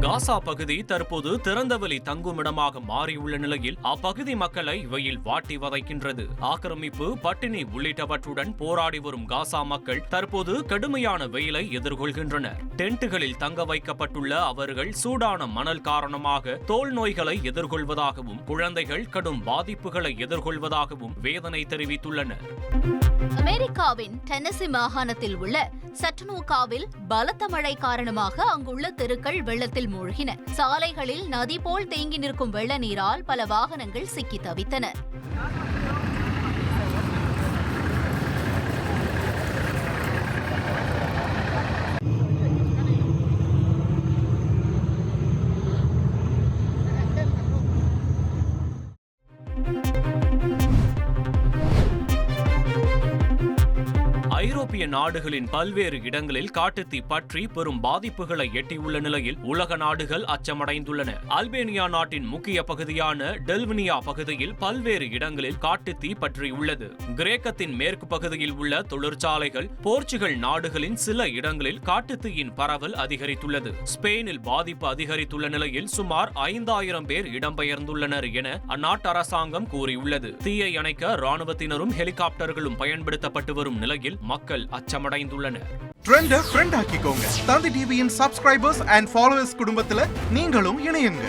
காசா பகுதி தற்போது திறந்தவெளி தங்குமிடமாக மாறியுள்ள நிலையில் அப்பகுதி மக்களை வெயில் வாட்டி வதைக்கின்றது. ஆக்கிரமிப்பு, பட்டினி உள்ளிட்டவற்றுடன் போராடி வரும் காசா மக்கள் தற்போது கடுமையான வெயிலை எதிர்கொள்கின்றனர். டென்ட்டுகளில் தங்க வைக்கப்பட்டுள்ள அவர்கள் சூடான மணல் காரணமாக தோல் நோய்களை எதிர்கொள்வதாகவும் குழந்தைகள் கடும் பாதிப்புகளை எதிர்கொள்வதாகவும் வேதனை தெரிவித்துள்ளனர். அமெரிக்காவின் டென்னசி மாகாணத்தில் உள்ள சட்டனூகாவில் பலத்த மழை காரணமாக அங்குள்ள தெருக்கள் வெள்ளத்தில் மூழ்கின. சாலைகளில் நதி போல் தேங்கி நிற்கும் வெள்ள நீரால் பல வாகனங்கள் சிக்கி தவித்தன. ஐரோப்பிய நாடுகளின் பல்வேறு இடங்களில் காட்டுத்தீ பற்றி பெரும் பாதிப்புகளை எட்டியுள்ள நிலையில் உலக நாடுகள் அச்சமடைந்துள்ளன. அல்பேனியா நாட்டின் முக்கிய பகுதியான டெல்வினியா பகுதியில் பல்வேறு இடங்களில் காட்டுத்தீ பற்றியுள்ளது. கிரேக்கத்தின் மேற்கு பகுதியில் உள்ள தொழிற்சாலைகள், போர்ச்சுகல் நாடுகளின் சில இடங்களில் காட்டுத்தீயின் பரவல் அதிகரித்துள்ளது. ஸ்பெயினில் பாதிப்பு அதிகரித்துள்ள நிலையில் சுமார் 5000 பேர் இடம்பெயர்ந்துள்ளனர் என அந்நாட்டு அரசாங்கம் கூறியுள்ளது. தீயை அணைக்க ராணுவத்தினரும் ஹெலிகாப்டர்களும் பயன்படுத்தப்பட்டு வரும் நிலையில் மக்கள் அச்சமடைந்துள்ளனர். ட்ரெண்ட ஃப்ரெண்ட் ஆக்கிக்கோங்க. தந்தி டிவியின் சப்ஸ்கிரைபர்ஸ் அண்ட் ஃபாலோவர்ஸ் குடும்பத்துல நீங்களும் இணையுங்க.